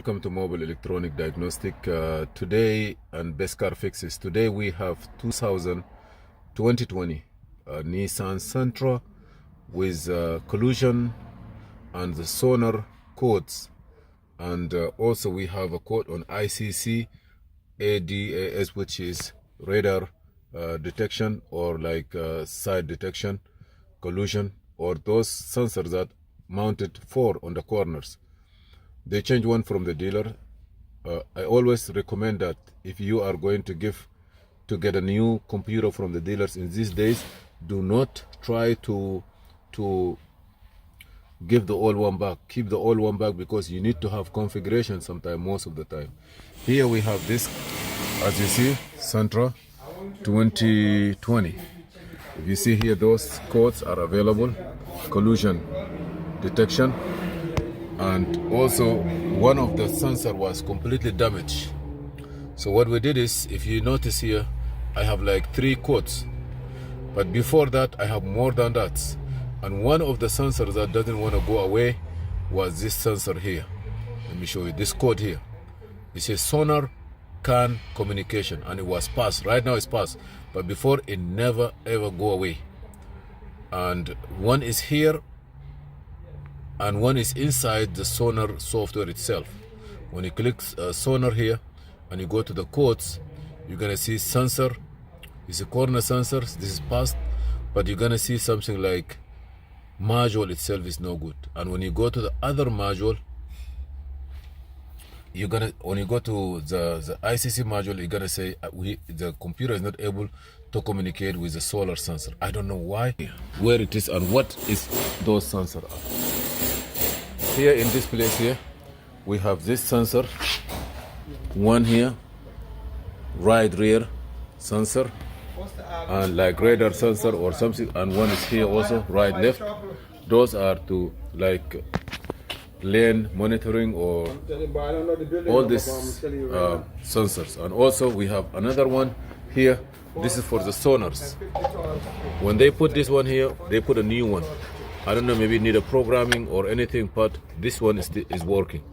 Welcome to Mobile Electronic Diagnostic. Today and best car fixes. Today we have 2020 Nissan Sentra with collision and the sonar codes, and also we have a code on ICC ADAS, which is radar detection, or like side detection, collision, or those sensors that mounted 4 on the corners. They changed one from the dealer. I always recommend that if you are going to get a new computer from the dealers in these days, do not try to give the old one back. Keep the old one back, because you need to have configuration sometime, most of the time. Here we have this, as you see, Sentra 2020. If you see here, those codes are available. Collision detection. And also one of the sensor was completely damaged. So what we did is, if you notice here, I have like 3 codes, but before that I have more than that. And one of the sensors that doesn't want to go away was this sensor here. Let me show you this code here. It says sonar CAN communication, and it was passed. Right now it's passed, but before it never ever go away. And one is here, and one is inside the sonar software itself. When you click sonar here and you go to the codes, you're gonna see sensor. It's a corner sensors. This is past, but you're gonna see something like module itself is no good. And when you go to the other module, when you go to the ICC module, you're gonna say the computer is not able to communicate with the solar sensor. I don't know why, where it is, and what is those sensors are. Here in this place here, we have this sensor, one here, right rear sensor, and like radar sensor or something, and one is here also, right left. Those are to like lane monitoring or all these sensors. And also we have another one here. This is for the sonars. When they put this one here, they put a new one. I don't know, maybe need a programming or anything, but this one is working.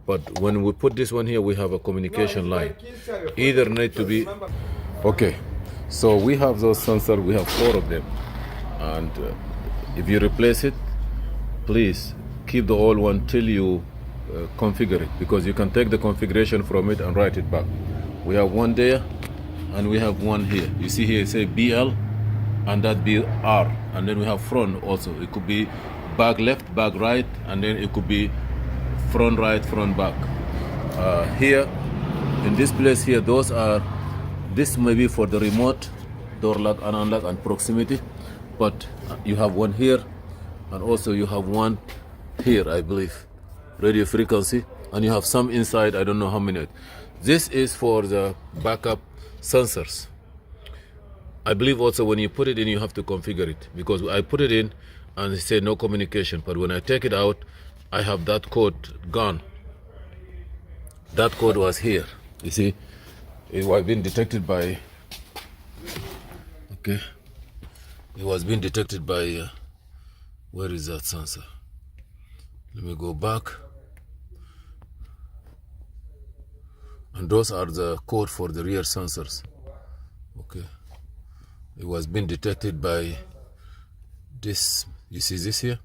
But when we put this one here, we have a communication line. Either need to be okay. So we have those sensors. We have 4 of them, and if you replace it, please keep the old one till you configure it, because you can take the configuration from it and write it back. We have one there, and we have one here. You see here, it say BL, and that be R, and then we have front also. It could be back left, back right, and then it could be front right, front back. Here in this place here, this may be for the remote door lock and unlock and proximity, but you have one here, and also you have one here, I believe, radio frequency, and you have some inside. I don't know how many. This is for the backup sensors. I believe also when you put it in, you have to configure it, because I put it in and it said no communication, but when I take it out, I have that code gone. That code was here. You see, it was being detected by, okay, it was being detected by, where is that sensor? Let me go back. And those are the code for the rear sensors. Okay. It was being detected by this, you see this here,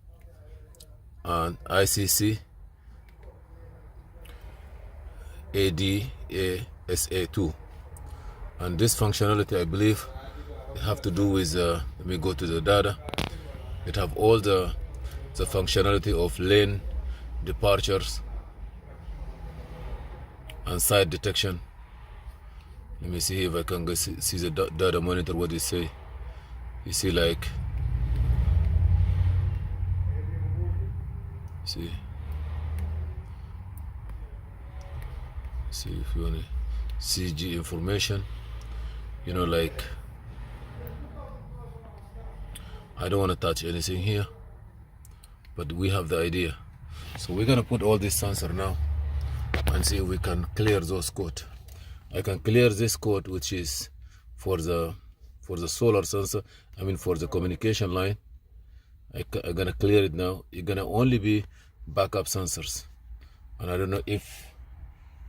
and ICC ADASA2. And this functionality, I believe, it have to do with, let me go to the data. It have all the functionality of lane departures and side detection. Let me see if I can go see the data monitor, what they say. You see, like, see if you want to CG information, you know, like, I don't want to touch anything here, but we have the idea. So we're gonna put all this sensor now and see if we can clear those code. I can clear this code, which is for the solar sensor, I mean for the communication line. I'm gonna clear it now. It's gonna only be backup sensors, and I don't know if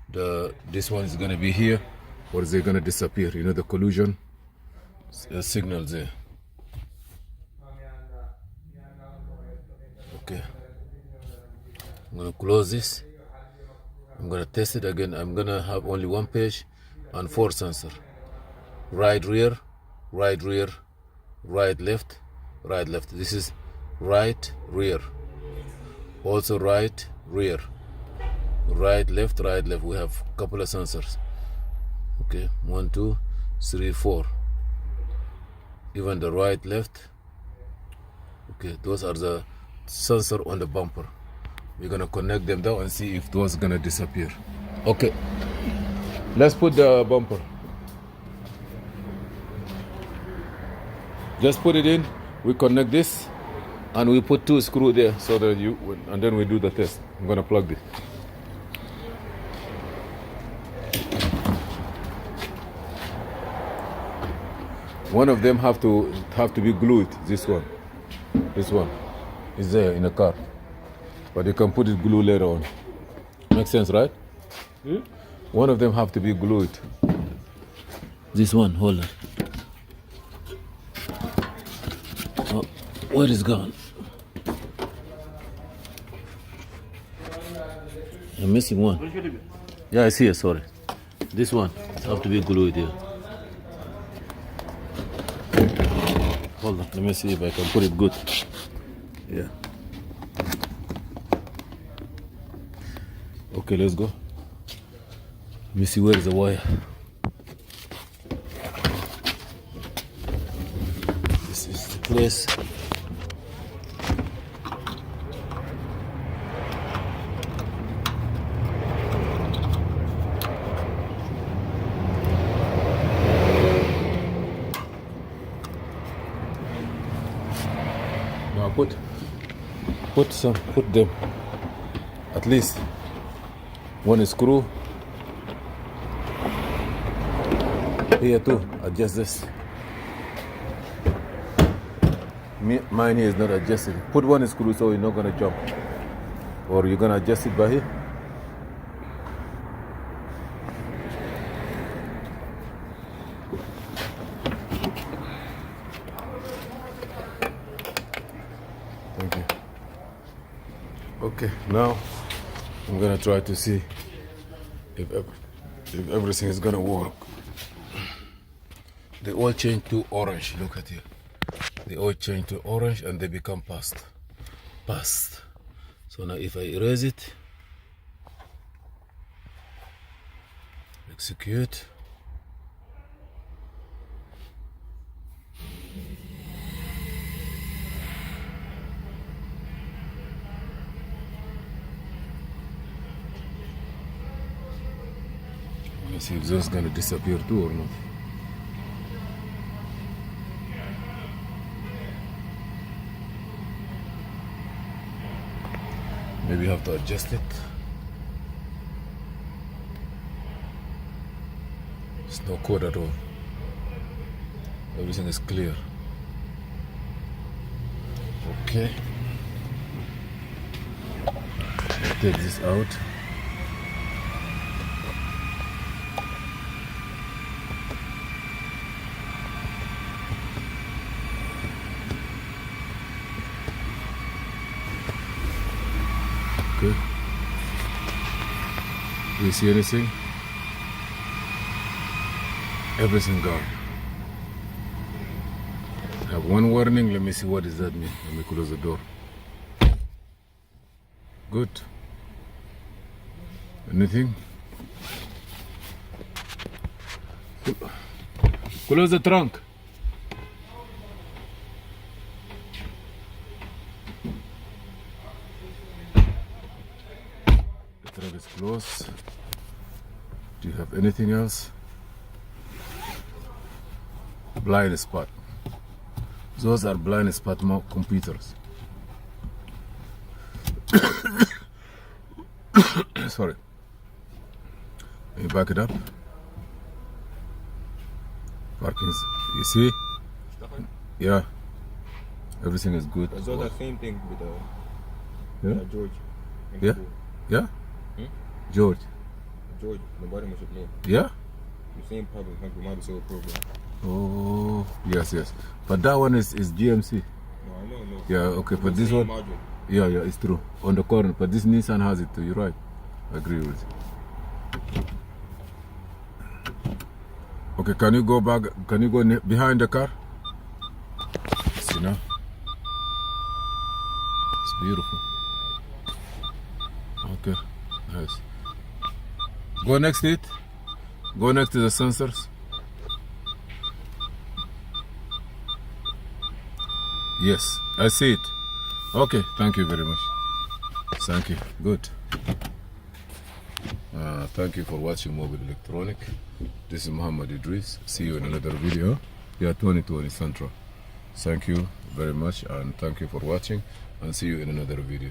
this one is gonna be here or is it gonna disappear. You know, the collision signal there. Okay, I'm gonna close this. I'm gonna test it again. I'm gonna have only one page and 4 sensor: right rear, right rear, right left, right left. This is right rear, also right rear, right left, right left. We have a couple of sensors. Okay, 1 2 3 4. Even the right left. Okay, those are the sensor on the bumper. We're gonna connect them down and see if those gonna disappear. Okay, let's put the bumper. Just put it in. We connect this and we put 2 screws there so that and then we do the test. I'm gonna plug this. One of them have to be glued. This one is there in the car, but you can put it glue later on. Makes sense, right? One of them have to be glued. This one, hold on. Oh, where is gone? I'm missing one. Yeah, I see it. Sorry. This one have to be glued here. Hold on, let me see if I can put it good. Yeah. Okay, let's go. Let me see where is the wire. This is the place. Now put them at least one screw here too. Adjust this. Mine here is not adjusted. Put one screw so you're not gonna jump, or you're gonna adjust it by here. Thank you. Okay, now I'm gonna try to see if everything is gonna work. They all change to orange. Look at here. They all change to orange and they become passed. So now if I erase it, execute. Let's see if this is gonna disappear too or not. Maybe you have to adjust it. There's no code at all. Everything is clear. Okay. Take this out. Okay. Do you see anything? Everything gone. I have one warning. Let me see what does that mean. Let me close the door. Good. Anything? Close the trunk. The trunk is closed. Do you have anything else? Blind spot. Those are blind spot computers. Sorry. You back it up. Parking's, you see? Yeah. Everything is good. I saw that same thing with Yeah? George. Yeah? Yeah? George. George, the bottom of your name. Yeah? The same problem, we might be so problem. Oh, yes, yes. But that one is GMC. No, I know, no. Yeah, okay, but this one, module. yeah, it's true. On the corner, but this Nissan has it too, you're right. I agree with you. Okay, can you go back, can you go behind the car? See now? It's beautiful. Okay, nice. Go next to it. Go next to the sensors. Yes, I see it. Okay, thank you very much. Thank you. Good. Thank you for watching Mobile Electronic. This is Muhammad Idris. See you in another video. Yeah, 2020 Sentra. Thank you very much and thank you for watching and see you in another video.